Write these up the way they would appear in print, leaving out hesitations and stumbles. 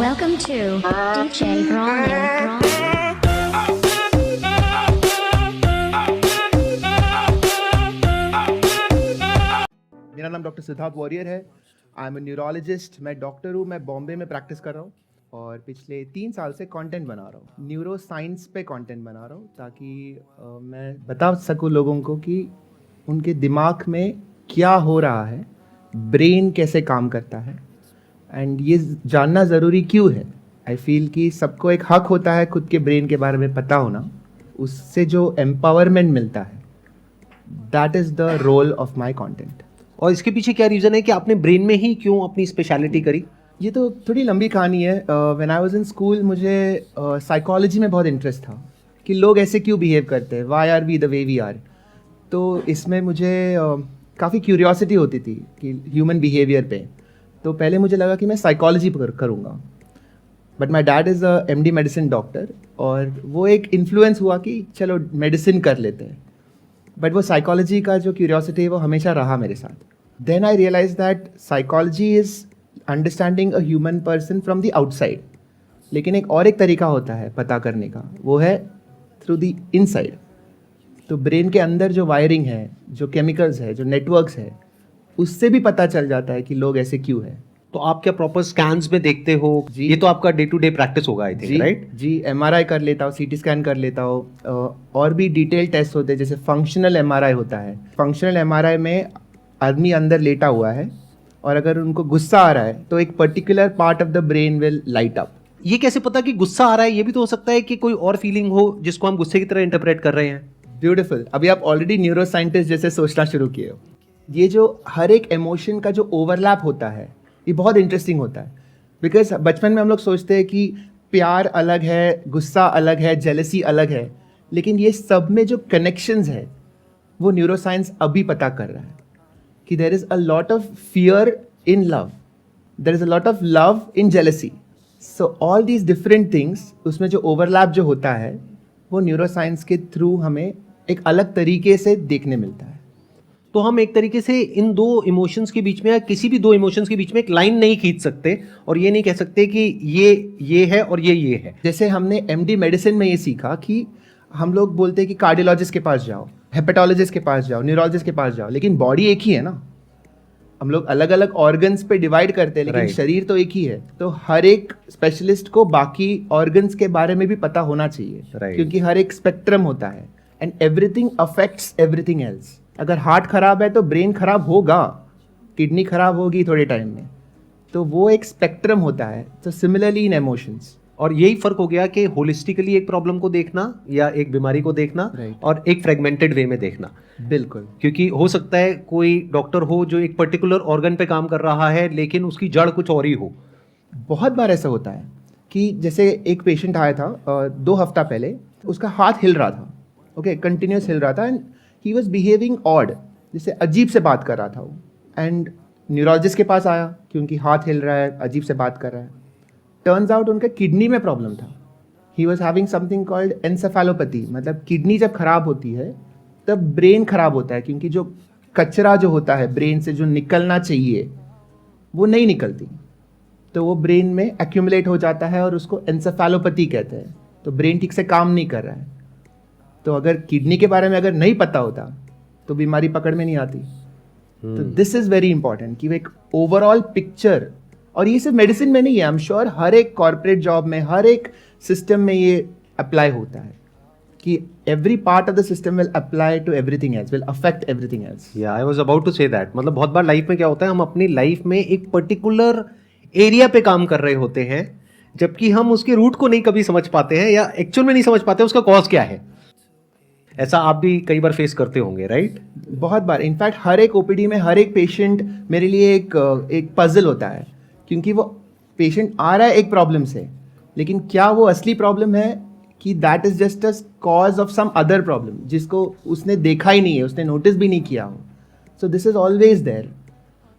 Welcome to DJ Brawling. मेरा नाम doctor Siddharth Warrier है। I am a neurologist. मैं डॉक्टर हूँ। मैं बॉम्बे में प्रैक्टिस कर रहा हूँ और पिछले 3 साल से कंटेंट बना रहा हूँ। न्यूरो साइंस पे कंटेंट बना रहा हूँ ताकि मैं बता सकूँ लोगों को कि उनके दिमाग में क्या हो रहा है, ब्रेन कैसे काम करता है, एंड ये जानना ज़रूरी क्यों है। आई फील कि सबको एक हक होता है खुद के ब्रेन के बारे में पता होना। उससे जो एम्पावरमेंट मिलता है, that is the role of my content. और इसके पीछे क्या रीज़न है कि आपने ब्रेन में ही क्यों अपनी स्पेशलिटी करी? ये तो थोड़ी लंबी कहानी है। When I was in school मुझे साइकोलॉजी में बहुत इंटरेस्ट था कि लोग ऐसे क्यों बिहेव करते हैं, why are we the way we are. तो इसमें मुझे काफ़ी क्यूरियोसिटी होती थी कि ह्यूमन बिहेवियर पे। तो पहले मुझे लगा कि मैं साइकोलॉजी करूँगा, but my dad is a MD medicine doctor, और वो एक इन्फ्लुएंस हुआ कि चलो मेडिसिन कर लेते हैं। बट वो साइकोलॉजी का जो क्यूरियोसिटी है वो हमेशा रहा मेरे साथ। Then I realise that psychology is understanding a human person from the outside, लेकिन एक तरीका होता है पता करने का, वो है थ्रू द इनसाइड। तो ब्रेन के अंदर जो वायरिंग है, जो केमिकल्स है, जो नेटवर्क्स है, उससे भी पता चल जाता है कि लोग ऐसे क्यों हैं। तो आप क्या प्रॉपर स्कैन्स में देखते हो? जी। ये तो आपका डे टू डे प्रैक्टिस होगा आई थिंक, राइट? जी, MRI कर लेता हूँ, CT स्कैन कर लेता हूँ, और भी डिटेल टेस्ट होते हैं, जैसे फंक्शनल MRI होता है। फंक्शनल MRI में आदमी अंदर लेटा हुआ है और अगर उनको गुस्सा आ रहा है तो एक particular part of the brain will light up. ये कैसे पता कि गुस्सा आ रहा है? ये भी तो हो सकता है कि कोई और फीलिंग हो जिसको हम गुस्से की तरह इंटरप्रेट कर रहे हैं। ब्यूटीफुल। अभी आप ऑलरेडी न्यूरो साइंटिस्ट जैसे सोचना शुरू किए हो। ये जो हर एक इमोशन का जो ओवरलैप होता है, ये बहुत इंटरेस्टिंग होता है। बिकॉज बचपन में हम लोग सोचते हैं कि प्यार अलग है, गुस्सा अलग है, जेलसी अलग है, लेकिन ये सब में जो कनेक्शंस है वो न्यूरो साइंस अभी पता कर रहा है कि there is a lot of fear in love, there is a lot of love in jealousy. So all these different things, उसमें जो ओवरलैप जो होता है वो न्यूरो साइंस के थ्रू हमें एक अलग तरीके से देखने मिलता है। तो हम एक तरीके से इन दो इमोशंस के बीच में या किसी भी दो इमोशंस के बीच में एक लाइन नहीं खींच सकते और ये नहीं कह सकते कि ये है और ये है। जैसे हमने MD मेडिसिन में ये सीखा कि हम लोग बोलते हैं कि कार्डियोलॉजिस्ट के पास जाओ, हेपेटोलॉजिस्ट के पास जाओ, न्यूरोलॉजिस्ट के पास जाओ, लेकिन बॉडी एक ही है ना। हम लोग अलग अलग ऑर्गन्स पे डिवाइड करते हैं, लेकिन Right. शरीर तो एक ही है। तो हर एक स्पेशलिस्ट को बाकी ऑर्गन्स के बारे में भी पता होना चाहिए, Right. क्योंकि हर एक स्पेक्ट्रम होता है and everything affects everything else. अगर हार्ट खराब है तो ब्रेन खराब होगा, किडनी खराब होगी थोड़े टाइम में। तो वो एक स्पेक्ट्रम होता है। तो सिमिलरली इन इमोशंस। और यही फर्क हो गया कि होलिस्टिकली एक प्रॉब्लम को देखना या एक बीमारी को देखना Right. और एक फ्रेगमेंटेड वे में देखना। बिल्कुल। क्योंकि हो सकता है कोई डॉक्टर हो जो एक पर्टिकुलर ऑर्गन पे काम कर रहा है लेकिन उसकी जड़ कुछ और ही हो। बहुत बार ऐसा होता है कि जैसे एक पेशेंट आया था 2 हफ्ता पहले, उसका हाथ हिल रहा था, ओके, कंटिन्यूस हिल रहा था, and he was behaving odd, जैसे अजीब से बात कर रहा था वो। एंड न्यूरोलॉजिस्ट के पास आया क्योंकि हाथ हिल रहा है, अजीब से बात कर रहा है। टर्न्स आउट उनका किडनी में प्रॉब्लम था। He was having something called encephalopathy, मतलब किडनी जब खराब होती है तब ब्रेन खराब होता है, क्योंकि जो कचरा जो होता है ब्रेन से जो निकलना चाहिए वो नहीं निकलती, तो वो ब्रेन में एक्यूमुलेट हो जाता है और उसको एन्सेफेलोपैथी कहते हैं। तो ब्रेन ठीक से काम नहीं कर रहा है। तो अगर किडनी के बारे में अगर नहीं पता होता तो बीमारी पकड़ में नहीं आती। तो दिस इज़ वेरी इंपॉर्टेंट कि वो एक ओवरऑल पिक्चर, और ये सिर्फ मेडिसिन में नहीं है, आई एम श्योर हर एक कॉर्पोरेट जॉब में, हर एक सिस्टम में ये अप्लाई होता है कि every part of the system will apply to everything else, will affect everything else. या I was about to say that, मतलब बहुत बार लाइफ में क्या होता है, हम अपनी लाइफ में एक पर्टिकुलर एरिया पे काम कर रहे होते हैं जबकि हम उसके रूट को नहीं कभी समझ पाते हैं या एक्चुअल में नहीं समझ पाते उसका कॉज क्या है। ऐसा आप भी कई बार फेस करते होंगे, राइट? बहुत बार। इनफैक्ट हर एक OPD में हर एक पेशेंट मेरे लिए एक पजल होता है, क्योंकि वो पेशेंट आ रहा है एक प्रॉब्लम से, लेकिन क्या वो असली प्रॉब्लम है कि that is just a cause of some other problem जिसको उसने देखा ही नहीं है, उसने नोटिस भी नहीं किया हो। So this is always there.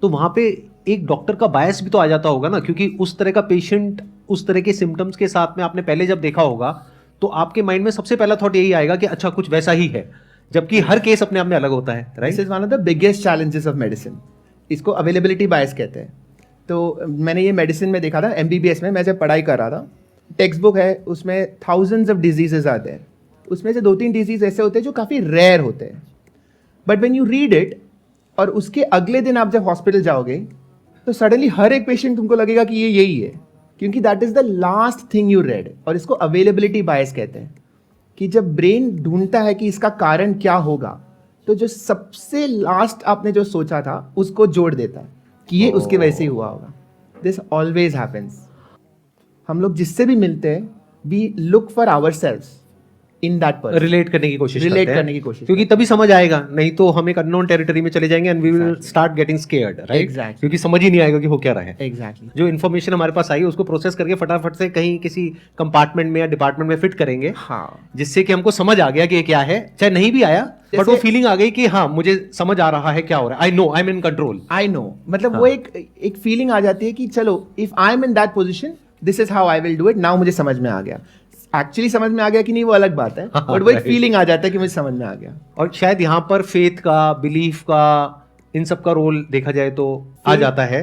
तो वहाँ पे एक डॉक्टर का बायस भी तो आ जाता होगा ना, क्योंकि उस तरह का पेशेंट उस तरह के सिम्टम्स के साथ में आपने पहले जब देखा होगा तो आपके माइंड में सबसे पहला थॉट यही आएगा कि अच्छा कुछ वैसा ही है, जबकि हर केस अपने आप में अलग होता है, right? This is one of the biggest challenges of medicine. इसको अवेलेबिलिटी बायस कहते हैं तो मैंने ये मेडिसिन में देखा था, MBBS में मैं जब पढ़ाई कर रहा था, टेक्स्ट बुक है, उसमें थाउजेंड्स ऑफ डिजीजेज आते हैं, उसमें से 2-3 डिजीज ऐसे होते हैं जो काफ़ी रेयर होते हैं, but when you read it और उसके अगले दिन आप जब हॉस्पिटल जाओगे तो सडनली हर एक पेशेंट तुमको लगेगा कि ये यही है, क्योंकि that is the last thing you read. और इसको अवेलेबिलिटी बायस कहते हैं, कि जब ब्रेन ढूंढता है कि इसका कारण क्या होगा, तो जो सबसे लास्ट आपने जो सोचा था उसको जोड़ देता है कि ये उसकी वजह से ही हुआ होगा। This always happens. हम लोग जिससे भी मिलते हैं, we look for ourselves in that person, relate करने की कोशिश रिलेट करते हैं, करने की कोशिश, क्योंकि तभी समझ आएगा, नहीं तो हम एक अननोन टेरिटरी में चले जाएंगे and we will start getting scared, right? Exactly. क्योंकि समझ ही नहीं आएगा कि हो क्या रहा है। एग्जैक्टली। जो इन्फॉर्मेशन हमारे पास आई उसको प्रोसेस करके फटाफट से कहीं किसी कंपार्टमेंट में या डिपार्टमेंट में फिट करेंगे, हाँ, जिससे कि हमको समझ आ गया कि ये क्या है, चाहे नहीं भी आया बट वो फीलिंग आ गई कि हाँ मुझे समझ आ रहा है क्या हो रहा है, I know I am in control. I know, मतलब वो एक फीलिंग आ जाती है कि चलो, if I am in that position, this is how I will do it now. मुझे समझ में आ गया, एक्चुअली समझ में आ गया कि नहीं वो अलग बात है, बट वो एक फीलिंग आ जाता है कि मुझे समझ में आ गया। और शायद यहाँ पर फेथ का, बिलीफ का, इन सब का रोल देखा जाए तो आ जाता है।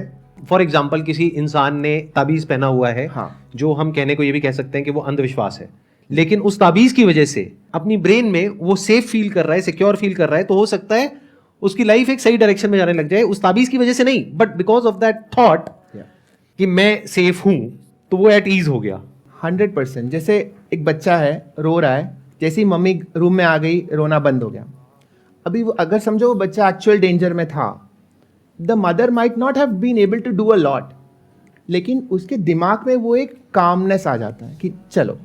फॉर एग्जाम्पल किसी इंसान ने ताबीज पहना हुआ है, हाँ, जो हम कहने को ये भी कह सकते हैं कि वो अंधविश्वास है, लेकिन उस ताबीज की वजह से अपनी ब्रेन में वो सेफ फील कर रहा है, सिक्योर फील कर रहा है, तो हो सकता है उसकी लाइफ एक सही डायरेक्शन में जाने लग जाए, उस ताबीज की वजह से नहीं, but because of that thought कि मैं सेफ हूं, तो वो एट ईज हो गया। 100%। जैसे एक बच्चा है, रो रहा है, जैसे ही मम्मी रूम में आ गई, रोना बंद हो गया। अभी वो अगर समझो वो बच्चा एक्चुअल डेंजर में था, the mother might not have been able to do a lot, लेकिन उसके दिमाग में वो एक कामनेस आ जाता है कि चलो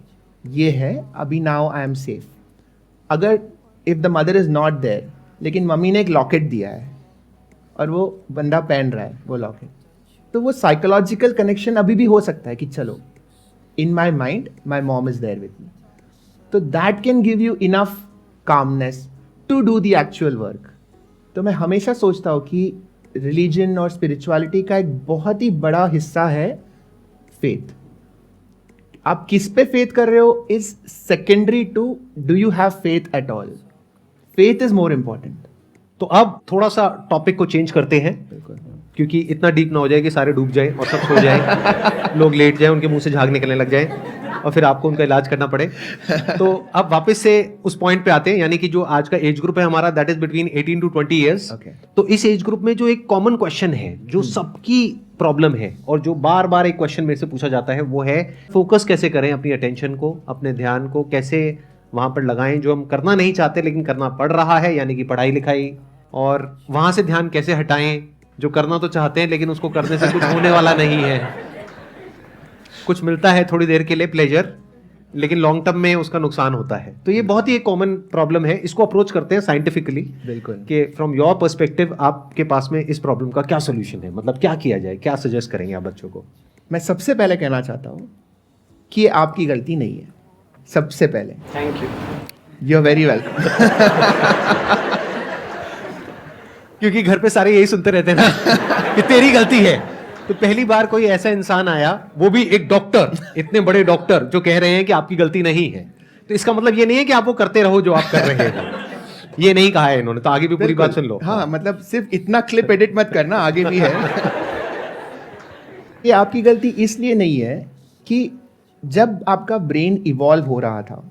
ये है, अभी नाउ आई एम सेफ। अगर if the mother is not there, लेकिन मम्मी ने एक लॉकेट दिया है और वो बंदा पहन रहा है वो लॉकेट, तो वो साइकोलॉजिकल कनेक्शन अभी भी हो सकता है कि चलो, in my mind my mom is there with me, तो that can give you enough calmness to do the actual work। तो मैं हमेशा सोचता हूँ कि रिलीजन और स्पिरिचुअलिटी का एक बहुत ही बड़ा हिस्सा है फेथ। आप किस पे फेथ कर रहे हो is secondary to do you have faith at all. Faith is more important. तो अब थोड़ा सा टॉपिक को चेंज करते हैं, बिल्कुल, क्योंकि इतना डीप ना हो जाए कि सारे डूब जाएं और सब सो जाएं, लोग लेट जाएं, उनके मुंह से झाग निकलने लग जाए और फिर आपको उनका इलाज करना पड़े। तो अब वापस से उस पॉइंट पे आते हैं, यानी कि जो आज का एज ग्रुप है हमारा, that is between 18 to 20 years. तो इस एज ग्रुप में जो एक कॉमन क्वेश्चन है, जो सबकी प्रॉब्लम है और जो बार बार एक क्वेश्चन मेरे से पूछा जाता है, वो है फोकस कैसे करें अपनी अटेंशन को, अपने ध्यान को कैसे वहां पर लगाएं जो हम करना नहीं चाहते लेकिन करना पड़ रहा है, यानी कि पढ़ाई लिखाई, और वहां से ध्यान कैसे हटाएं जो करना तो चाहते हैं लेकिन उसको करने से कुछ होने वाला नहीं है। कुछ मिलता है थोड़ी देर के लिए प्लेजर, लेकिन लॉन्ग टर्म में उसका नुकसान होता है। तो ये बहुत ही एक कॉमन प्रॉब्लम है। इसको अप्रोच करते हैं साइंटिफिकली, बिल्कुल, कि फ्रॉम योर पर्सपेक्टिव आपके पास में इस प्रॉब्लम का क्या सोल्यूशन है, मतलब क्या किया जाए, क्या सजेस्ट करेंगे आप बच्चों को? मैं सबसे पहले कहना चाहता हूँ कि ये आपकी गलती नहीं है। सबसे पहले thank you, you are very welcome. क्योंकि घर पे सारे यही सुनते रहते हैं ना कि तेरी गलती है। तो पहली बार कोई ऐसा इंसान आया, वो भी एक डॉक्टर, इतने बड़े डॉक्टर, जो कह रहे हैं कि आपकी गलती नहीं है, तो इसका मतलब ये नहीं है कि आप वो करते रहो जो आप कर रहे हैं। ये नहीं कहा है इन्होंने, तो आगे भी पूरी बात सुन लो। हाँ, मतलब सिर्फ इतना क्लिप एडिट मत करना, आगे भी है। ये आपकी गलती इसलिए नहीं है कि जब आपका ब्रेन इवॉल्व हो रहा था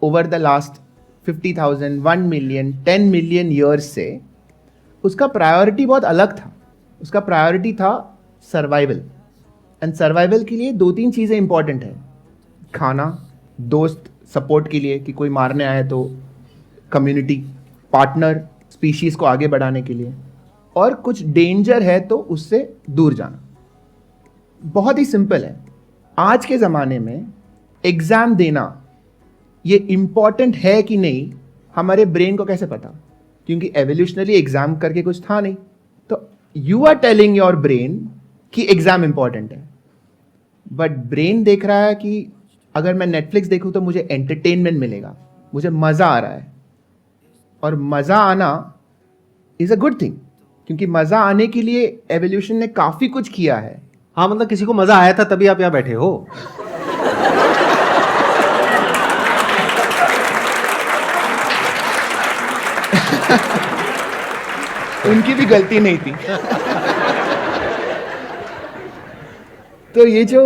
over the last 50,000, 1 million, 10 million years से, उसका प्रायोरिटी बहुत अलग था। उसका प्रायोरिटी था सर्वाइवल, एंड सर्वाइवल के लिए 2-3 चीज़ें इंपॉर्टेंट है। खाना, दोस्त सपोर्ट के लिए कि कोई मारने आए तो, कम्युनिटी, पार्टनर, स्पीशीज़ को आगे बढ़ाने के लिए, और कुछ डेंजर है तो उससे दूर जाना। बहुत ही सिंपल है। आज के ज़माने में एग्ज़ाम देना ये इम्पॉर्टेंट है कि नहीं, हमारे ब्रेन को कैसे पता? क्योंकि एवोल्यूशनरी एग्जाम करके कुछ था नहीं। तो you are telling your brain कि एग्जाम इंपॉर्टेंट है, बट ब्रेन देख रहा है कि अगर मैं नेटफ्लिक्स देखूं तो मुझे एंटरटेनमेंट मिलेगा, मुझे मज़ा आ रहा है। और मज़ा आना इज़ अ गुड थिंग, क्योंकि मज़ा आने के लिए एवोल्यूशन ने काफ़ी कुछ किया है। हाँ, मतलब किसी को मजा आया था तभी आप यहाँ बैठे हो। उनकी भी गलती नहीं थी। तो ये जो